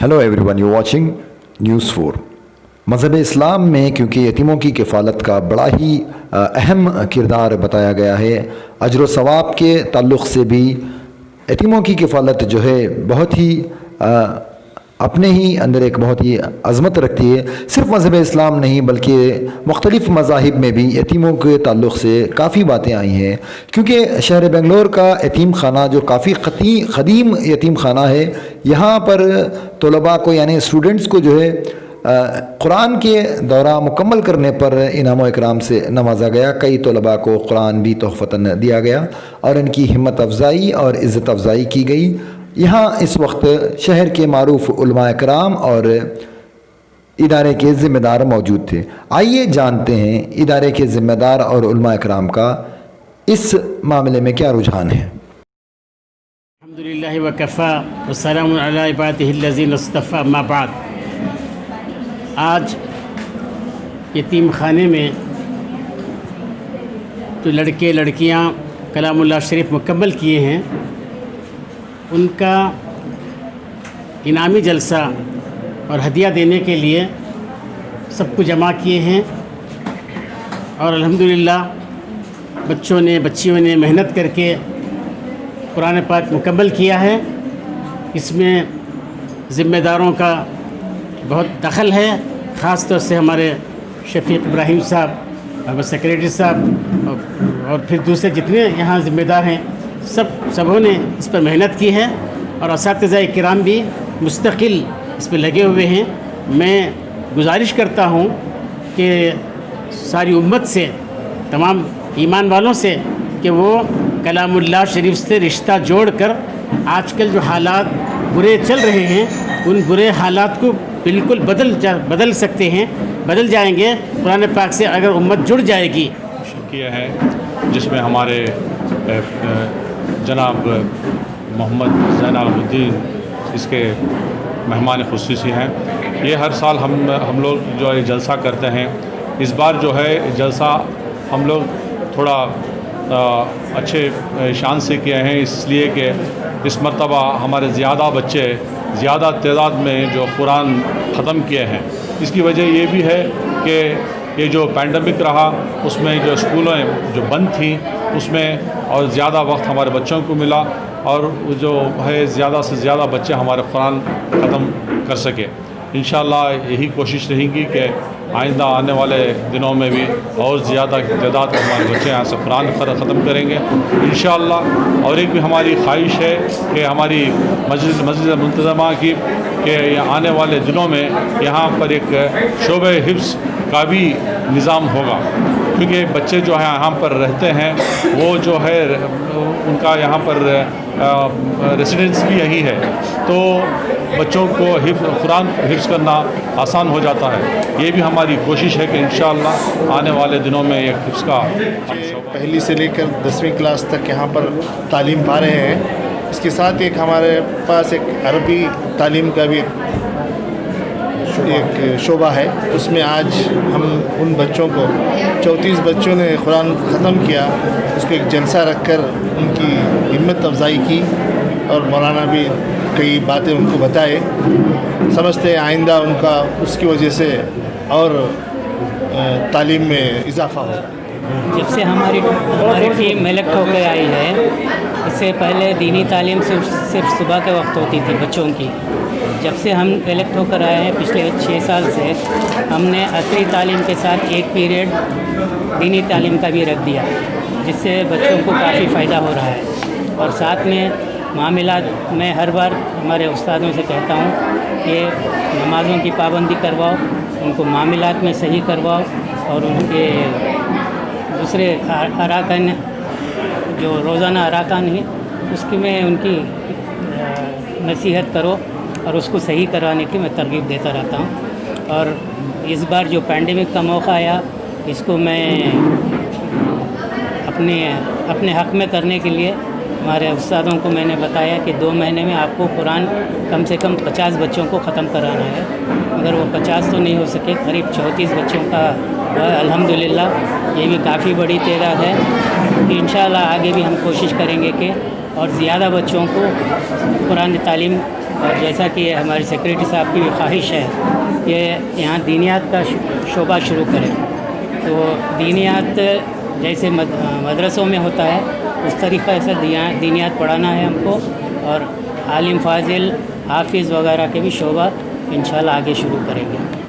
Hello everyone, you watching news 4। मज़हब इस्लाम में क्योंकि यतीमों की किफ़ालत का बड़ा ही अहम किरदार बताया गया है, अजर व सवाब के ताल्लुक़ से भी यतीमों की किफ़ालत जो है बहुत ही अपने ही अंदर एक बहुत ही अज़मत रखती है। सिर्फ मज़हब इस्लाम नहीं बल्कि मुख्तलिफ़ मज़ाहिब में भी यतीमों के ताल्लुक़ से काफ़ी बातें आई हैं। क्योंकि शहर बेंगलोर का यतीम खाना जो काफ़ी क़दीम यतीम खाना है, यहाँ पर तलबा को यानी स्टूडेंट्स को जो है कुरान के दौरा मुकम्मल करने पर इनाम व इकराम से नवाजा गया। कई तलबा को कुरान भी तोहफ़तन दिया गया और इनकी हिम्मत अफ़ज़ाई और इज़्ज़त अफ़ज़ाई की गई। यहाँ इस वक्त शहर के मारूफ उलमा कराम और इदारे के ज़िम्मेदार मौजूद थे। आइए जानते हैं इदारे के ज़िम्मेदार और उलमा कराम का इस मामले में क्या रुझान है। अल्हम्दुलिल्लाह व कफ़ा व सलामुन अला इबादिहिल्लज़ीना इस्तफ़ा, अम्मा बाद। आज यतीम खाने में जो लड़के लड़कियाँ कलामुल्लाह शरीफ मुकम्मल किए हैं, उनका इनामी जलसा और हदिया देने के लिए सबको जमा किए हैं। और अल्हम्दुलिल्लाह बच्चियों ने मेहनत करके कुरान पाक मुकम्मल किया है। इसमें ज़िम्मेदारों का बहुत दखल है, ख़ास तौर से हमारे शफ़ीक़ इब्राहिम साहब, हमारे सेक्रेटरी साहब और फिर दूसरे जितने यहाँ ज़िम्मेदार हैं, सबों ने इस पर मेहनत की है और असातिज़ा किराम भी मुस्तकिल इस पर लगे हुए हैं। मैं गुजारिश करता हूँ कि सारी उम्मत से, तमाम ईमान वालों से, कि वो कलामुल्लाह शरीफ से रिश्ता जोड़कर आजकल जो हालात बुरे चल रहे हैं, उन बुरे हालात को बिल्कुल बदल सकते हैं, बदल जाएंगे कुरान पाक से अगर उम्मत जुड़ जाएगी। किया है जिसमें हमारे जनाब मोहम्मद ज़ैनुद्दीन इसके मेहमान खुसूसी हैं। ये हर साल हम लोग जो है जलसा करते हैं। इस बार जो है जलसा हम लोग थोड़ा अच्छे शान से किए हैं, इसलिए कि इस मरतबा हमारे ज़्यादा तादाद में जो कुरान ख़त्म किए हैं। इसकी वजह ये भी है कि ये जो पैंडमिक रहा, उसमें जो स्कूलें जो बंद थी, उसमें और ज़्यादा वक्त हमारे बच्चों को मिला और जो है ज़्यादा से ज़्यादा बच्चे हमारे कुरान ख़त्म कर सके। इंशाअल्लाह यही कोशिश रहेगी कि आइंदा आने वाले दिनों में भी और ज़्यादा तादाद में हमारे बच्चे यहाँ से कुरान ख़त्म करेंगे इंशाअल्लाह। और एक भी हमारी ख्वाहिश है कि हमारी मस्जिद मुंतज़मा की कि आने वाले दिनों में यहाँ पर एक शोबे हिफ्ज़ का भी निज़ाम होगा, क्योंकि बच्चे जो है यहाँ पर रहते हैं, वो जो है उनका यहाँ पर रेसिडेंस भी यही है, तो बच्चों को कुरान हिफ्ज़ करना आसान हो जाता है। ये भी हमारी कोशिश है कि इंशाअल्लाह आने वाले दिनों में एक हिफ्ज़ का पहली से लेकर 10वीं क्लास तक यहाँ पर तालीम पा रहे हैं। इसके साथ एक हमारे पास एक अरबी तालीम का भी एक शोबा है। उसमें आज हम उन बच्चों को 34 बच्चों ने कुरान ख़त्म किया, उसको एक जलसा रखकर उनकी हिम्मत अफ़ज़ाई की और मौलाना भी कई बातें उनको बताए। समझते हैं आइंदा उनका उसकी वजह से और तालीम में इजाफ़ा होगा। जब से हमारी टीम इलेक्ट होकर आई है, इससे पहले दीनी तालीम सिर्फ सुबह के वक्त होती थी बच्चों की। जब से हम इलेक्ट होकर आए हैं पिछले 6 साल से, हमने असली तालीम के साथ एक पीरियड दीनी तालीम का भी रख दिया, जिससे बच्चों को काफ़ी फ़ायदा हो रहा है। और साथ में मामलात में हर बार हमारे उस्तादों से कहता हूँ कि नमाज़ों की पाबंदी करवाओ, उनको मामलात में सही करवाओ और उनके दूसरे अराकान जो रोज़ाना अराकान है उसकी में उनकी नसीहत करो और उसको सही करवाने की मैं तरगीब देता रहता हूँ। और इस बार जो पैंडेमिक का मौका आया, इसको मैं अपने हक़ में करने के लिए हमारे उस्तादों को मैंने बताया कि 2 महीने में आपको कुरान कम से कम 50 बच्चों को ख़त्म कराना है। मगर वो 50 तो नहीं हो सके, करीब 34 बच्चों का अल्हम्दुलिल्लाह ये भी काफ़ी बड़ी तादाद है। इंशाअल्लाह आगे भी हम कोशिश करेंगे कि और ज़्यादा बच्चों को कुरान तालीम اور جیسا کہ ہمارے سیکریٹری صاحب کی بھی خواہش ہے کہ یہاں دینیات کا شعبہ شروع کریں، تو دینیات جیسے مدرسوں میں ہوتا ہے اس طریقہ سے دینیات پڑھانا ہے ہم کو، اور عالم فاضل حافظ وغیرہ کے بھی شعبہ انشاءاللہ آگے شروع کریں گے۔